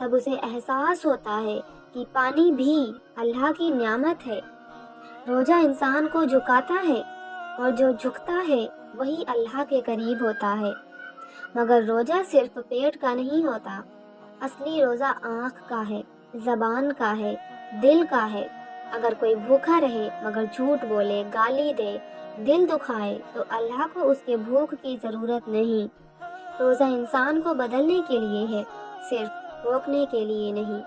تب اسے احساس ہوتا ہے کہ پانی بھی اللہ کی نعمت ہے۔ روزہ انسان کو جھکاتا ہے اور جو جھکتا ہے وہی اللہ کے قریب ہوتا ہے۔ مگر روزہ صرف پیٹ کا نہیں ہوتا، اصلی روزہ آنکھ کا ہے، زبان کا ہے، دل کا ہے۔ اگر کوئی بھوکا رہے مگر جھوٹ بولے، گالی دے، دل دکھائے تو اللہ کو اس کے بھوک کی ضرورت نہیں۔ روزہ انسان کو بدلنے کے لیے ہے، صرف روکنے کے لیے نہیں۔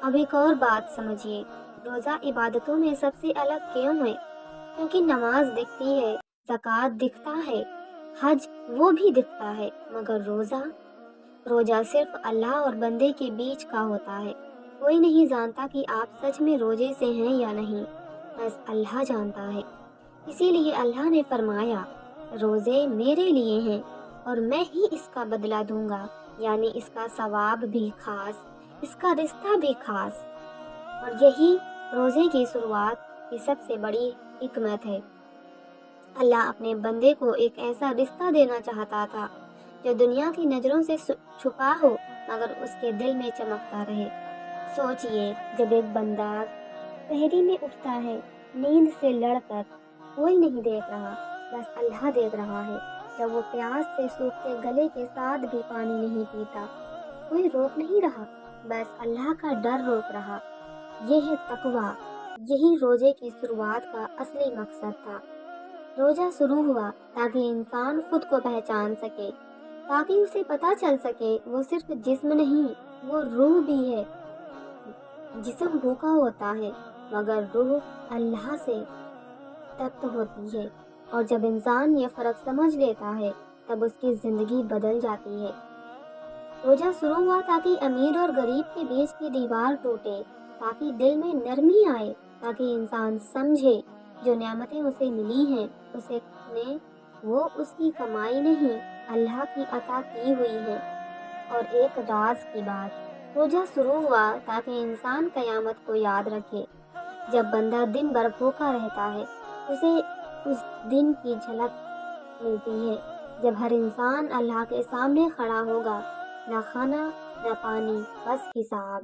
اب ایک اور بات سمجھیے، روزہ عبادتوں میں سب سے الگ کیوں ہے؟ کیونکہ نماز دکھتی ہے، زکوٰۃ دکھتا ہے، حج وہ بھی دکھتا ہے، مگر روزہ صرف اللہ اور بندے کے بیچ کا ہوتا ہے۔ کوئی نہیں جانتا کہ آپ سچ میں روزے سے ہیں یا نہیں، بس اللہ جانتا ہے۔ اسی لیے اللہ نے فرمایا، روزے میرے لیے ہیں اور میں ہی اس کا بدلہ دوں گا، یعنی اس کا ثواب بھی خاص، اس کا رشتہ بھی خاص۔ اور یہی روزے کی شروعات کی سب سے بڑی حکمت ہے۔ اللہ اپنے بندے کو ایک ایسا رشتہ دینا چاہتا تھا جو دنیا کی نظروں سے چھپا ہو مگر اس کے دل میں چمکتا رہے۔ سوچئے، جب ایک بندہ سحری میں اٹھتا ہے نیند سے لڑ کر، کوئی نہیں دیکھ رہا، بس اللہ دیکھ رہا ہے۔ جب وہ پیاس سے سوکھتے گلے کے ساتھ بھی پانی نہیں پیتا، کوئی روک نہیں رہا، بس اللہ کا ڈر روک رہا۔ یہ ہے تقویٰ، یہی روزے کی شروعات کا اصلی مقصد تھا۔ روزہ شروع ہوا تاکہ انسان خود کو پہچان سکے، تاکہ اسے پتہ چل سکے وہ صرف جسم نہیں، وہ روح بھی ہے۔ جسم بھوکا ہوتا ہے مگر روح اللہ سے تپت ہوتی ہے، اور جب انسان یہ فرق سمجھ لیتا ہے تب اس کی زندگی بدل جاتی ہے۔ روزہ شروع ہوا تاکہ امیر اور غریب کے بیچ کی دیوار ٹوٹے، تاکہ دل میں نرمی آئے، تاکہ انسان سمجھے جو نعمتیں اسے ملی ہیں وہ اس کی کمائی نہیں، اللہ کی عطا کی ہوئی ہے۔ اور ایک راز کی بات، روزہ شروع ہوا تاکہ انسان قیامت کو یاد رکھے۔ جب بندہ دن بھر بھوکا رہتا ہے اسے اس دن کی جھلک ملتی ہے جب ہر انسان اللہ کے سامنے کھڑا ہوگا، نہ کھانا نہ پانی، بس حساب۔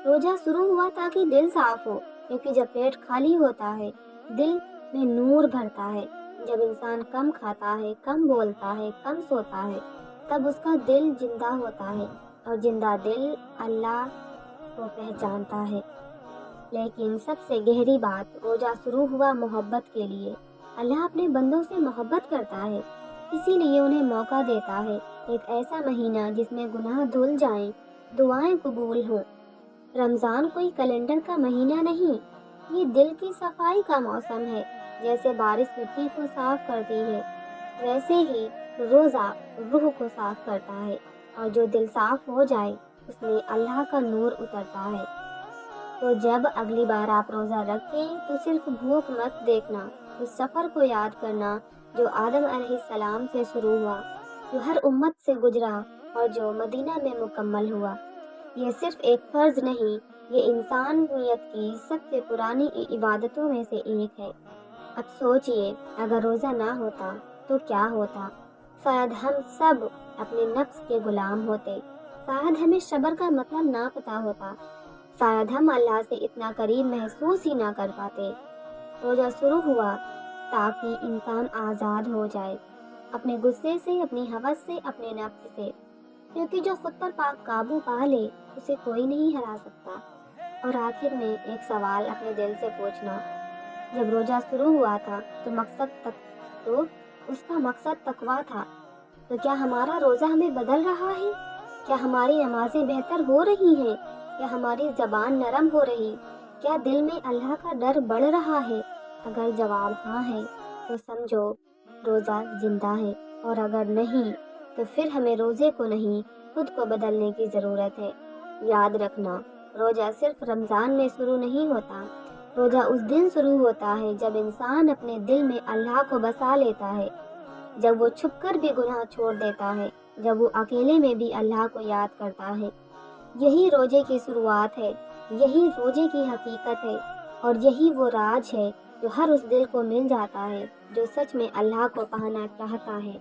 روزہ شروع ہوا تاکہ دل صاف ہو، کیونکہ جب پیٹ خالی ہوتا ہے دل میں نور بھرتا ہے۔ جب انسان کم کھاتا ہے، کم بولتا ہے، کم سوتا ہے، تب اس کا دل زندہ ہوتا ہے، اور زندہ دل اللہ کو پہچانتا ہے۔ لیکن سب سے گہری بات، روزہ شروع ہوا محبت کے لیے۔ اللہ اپنے بندوں سے محبت کرتا ہے، اسی لیے انہیں موقع دیتا ہے، ایک ایسا مہینہ جس میں گناہ دھل جائیں، دعائیں قبول ہوں۔ رمضان کوئی کیلنڈر کا مہینہ نہیں، یہ دل کی صفائی کا موسم ہے۔ جیسے بارش مٹی کو صاف کرتی ہے، ویسے ہی روزہ روح کو صاف کرتا ہے، اور جو دل صاف ہو جائے اس میں اللہ کا نور اترتا ہے۔ تو جب اگلی بار آپ روزہ رکھیں تو صرف بھوک مت دیکھنا، اس سفر کو یاد کرنا جو آدم علیہ السلام سے شروع ہوا، جو ہر امت سے گزرا اور جو مدینہ میں مکمل ہوا۔ یہ صرف ایک فرض نہیں، یہ انسانیت کی سب سے پرانی عبادتوں میں سے ایک ہے۔ اب سوچئے، اگر روزہ نہ ہوتا تو کیا ہوتا؟ شاید ہم سب اپنے نفس کے غلام ہوتے، شاید ہمیں صبر کا مطلب نہ پتا ہوتا، شاید ہم اللہ سے اتنا قریب محسوس ہی نہ کر پاتے۔ روزہ شروع ہوا تاکہ انسان آزاد ہو جائے، اپنے غصے سے، اپنی ہوس سے، اپنے نفس سے، کیونکہ جو خود پر قابو پا لے اسے کوئی نہیں ہرا سکتا۔ اور آخر میں ایک سوال اپنے دل سے پوچھنا، جب روزہ شروع ہوا تھا تو اس کا مقصد تقویٰ تھا، تو کیا ہمارا روزہ ہمیں بدل رہا ہے؟ کیا ہماری نمازیں بہتر ہو رہی ہیں؟ کیا ہماری زبان نرم ہو رہی؟ کیا دل میں اللہ کا ڈر بڑھ رہا ہے؟ اگر جواب ہاں ہے تو سمجھو روزہ زندہ ہے، اور اگر نہیں تو پھر ہمیں روزے کو نہیں خود کو بدلنے کی ضرورت ہے۔ یاد رکھنا، روزہ صرف رمضان میں شروع نہیں ہوتا، روزہ اس دن شروع ہوتا ہے جب انسان اپنے دل میں اللہ کو بسا لیتا ہے، جب وہ چھپ کر بھی گناہ چھوڑ دیتا ہے، جب وہ اکیلے میں بھی اللہ کو یاد کرتا ہے۔ یہی روزے کی شروعات ہے، یہی روزے کی حقیقت ہے، اور یہی وہ راز ہے جو ہر اس دل کو مل جاتا ہے جو سچ میں اللہ کو پانا چاہتا ہے۔